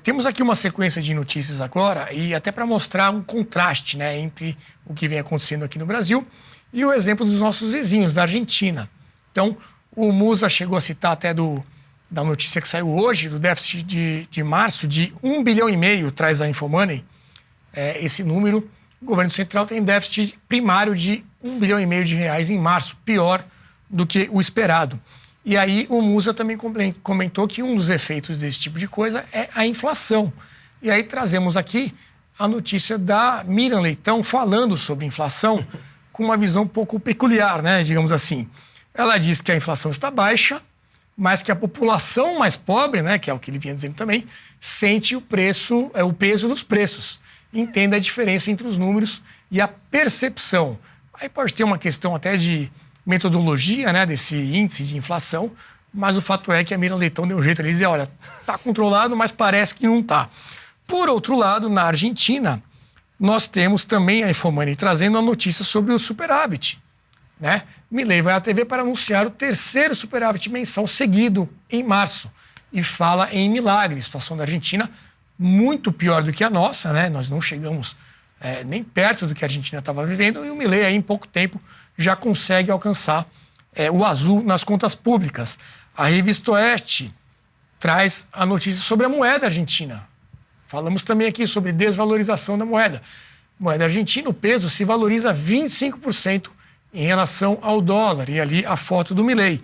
Temos aqui uma sequência de notícias agora e até para mostrar um contraste, né, entre o que vem acontecendo aqui no Brasil e o exemplo dos nossos vizinhos, da Argentina. Então, o Musa chegou a citar até da notícia que saiu hoje, do déficit de março, de 1,5 bilhão, traz a Infomoney, esse número. O governo central tem déficit primário de 1,5 bilhão de reais em março, pior do que o esperado. E aí o Musa também comentou que um dos efeitos desse tipo de coisa é a inflação. E aí trazemos aqui a notícia da Miriam Leitão falando sobre inflação com uma visão um pouco peculiar, né, digamos assim. Ela diz que a inflação está baixa, mas que a população mais pobre, né, que é o que ele vinha dizendo também, sente o peso dos preços. Entenda a diferença entre os números e a percepção. Aí pode ter uma questão até de metodologia, né, desse índice de inflação, mas o fato é que a Miriam Leitão deu um jeito de dizer, olha, está controlado, mas parece que não está. Por outro lado, na Argentina, nós temos também a Infomoney trazendo a notícia sobre o superávit, né? Milei vai à TV para anunciar o terceiro superávit mensal seguido em março e fala em milagre. A situação da Argentina muito pior do que a nossa, né? Nós não chegamos nem perto do que a Argentina estava vivendo e o Milei aí em pouco tempo já consegue alcançar o azul nas contas públicas. A Revista Oeste traz a notícia sobre a moeda argentina. Falamos também aqui sobre desvalorização da moeda. Moeda argentina, o peso se valoriza 25% em relação ao dólar. E ali a foto do Milei.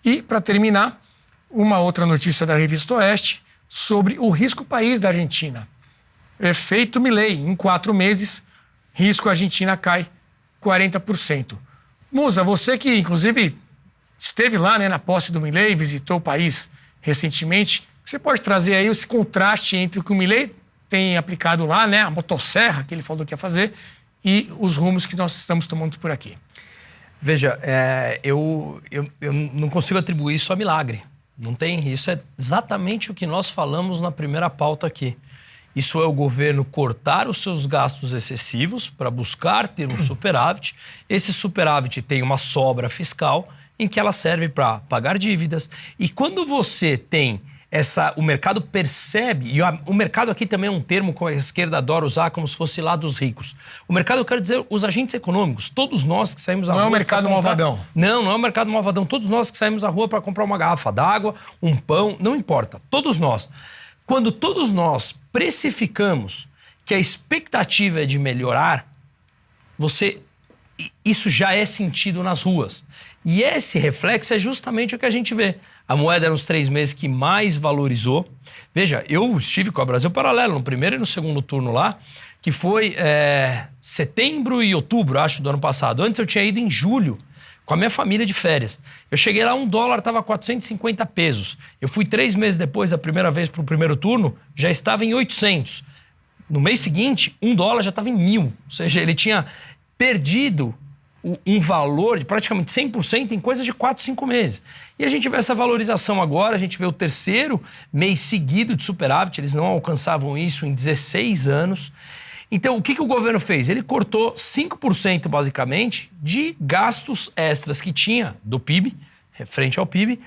E, para terminar, uma outra notícia da Revista Oeste sobre o risco país da Argentina. Efeito Milei. Em 4 meses, risco Argentina cai 40%. Musa, você que, inclusive, esteve lá, né, na posse do Milei, visitou o país recentemente, você pode trazer aí esse contraste entre o que o Milei tem aplicado lá, né, a motosserra que ele falou que ia fazer, e os rumos que nós estamos tomando por aqui? Veja, eu não consigo atribuir isso a milagre. Não tem. Isso é exatamente o que nós falamos na primeira pauta aqui. Isso é o governo cortar os seus gastos excessivos para buscar ter um superávit. Esse superávit tem uma sobra fiscal em que ela serve para pagar dívidas. E quando você tem o mercado percebe, e o mercado aqui também é um termo que a esquerda adora usar como se fosse lá dos ricos. O mercado, eu quero dizer, os agentes econômicos, todos nós que saímos à rua... Não é o mercado malvadão. Não é o mercado malvadão. Todos nós que saímos à rua para comprar uma garrafa d'água, um pão, não importa. Todos nós. Quando todos nós precificamos que a expectativa é de melhorar, isso já é sentido nas ruas. E esse reflexo é justamente o que a gente vê. A moeda nos 3 meses que mais valorizou. Veja, eu estive com a Brasil Paralelo no primeiro e no segundo turno lá, que foi setembro e outubro, acho, do ano passado. Antes eu tinha ido em julho com a minha família de férias. Eu cheguei lá, $1 estava 450 pesos. Eu fui 3 meses depois, a primeira vez para o primeiro turno, já estava em 800. No mês seguinte, $1 já estava em 1.000. Ou seja, ele tinha perdido um valor de praticamente 100% em coisa de 4, 5 meses. E a gente vê essa valorização agora, a gente vê o terceiro mês seguido de superávit, eles não alcançavam isso em 16 anos. Então, o que o governo fez? Ele cortou 5% basicamente de gastos extras que tinha do PIB, frente ao PIB,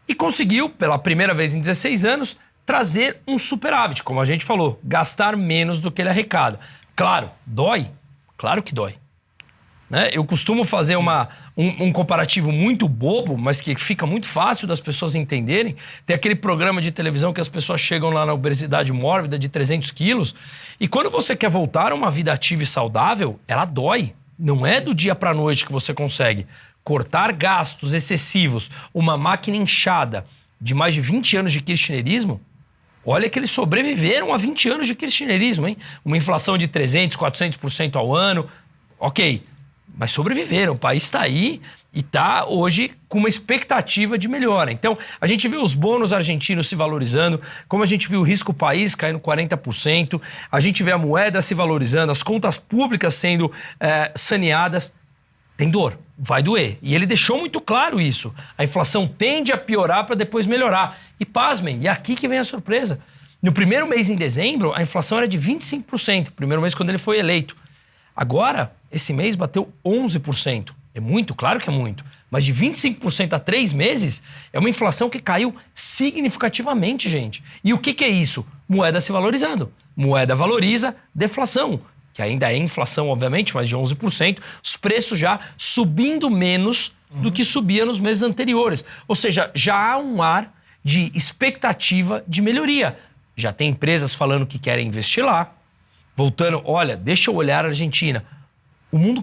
e conseguiu, pela primeira vez em 16 anos, trazer um superávit, como a gente falou, gastar menos do que ele arrecada. Claro, dói? Claro que dói. Né? Eu costumo fazer um comparativo muito bobo, mas que fica muito fácil das pessoas entenderem. Tem aquele programa de televisão que as pessoas chegam lá na obesidade mórbida de 300 quilos e quando você quer voltar a uma vida ativa e saudável, ela dói. Não é do dia para a noite que você consegue cortar gastos excessivos, uma máquina inchada de mais de 20 anos de kirchnerismo. Olha que eles sobreviveram a 20 anos de kirchnerismo, hein? Uma inflação de 300%, 400% ao ano. Ok. Mas sobreviveram, o país está aí e está hoje com uma expectativa de melhora. Então, a gente vê os bônus argentinos se valorizando, como a gente viu o risco país caindo 40%, a gente vê a moeda se valorizando, as contas públicas sendo saneadas. Tem dor, vai doer. E ele deixou muito claro isso. A inflação tende a piorar para depois melhorar. E pasmem, e aqui que vem a surpresa. No primeiro mês, em dezembro, a inflação era de 25%, primeiro mês quando ele foi eleito. Agora, esse mês bateu 11%. É muito? Claro que é muito. Mas de 25% a 3 meses é uma inflação que caiu significativamente, gente. E o que é isso? Moeda se valorizando. Moeda valoriza, deflação, que ainda é inflação, obviamente, mas de 11%. Os preços já subindo menos do que subia nos meses anteriores. Ou seja, já há um ar de expectativa de melhoria. Já tem empresas falando que querem investir lá. Voltando, olha, deixa eu olhar a Argentina.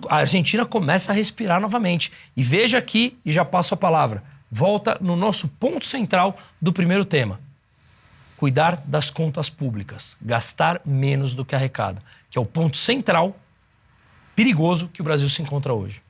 A Argentina começa a respirar novamente. E veja aqui, e já passo a palavra, volta no nosso ponto central do primeiro tema. Cuidar das contas públicas, gastar menos do que arrecada, que é o ponto central, perigoso, que o Brasil se encontra hoje.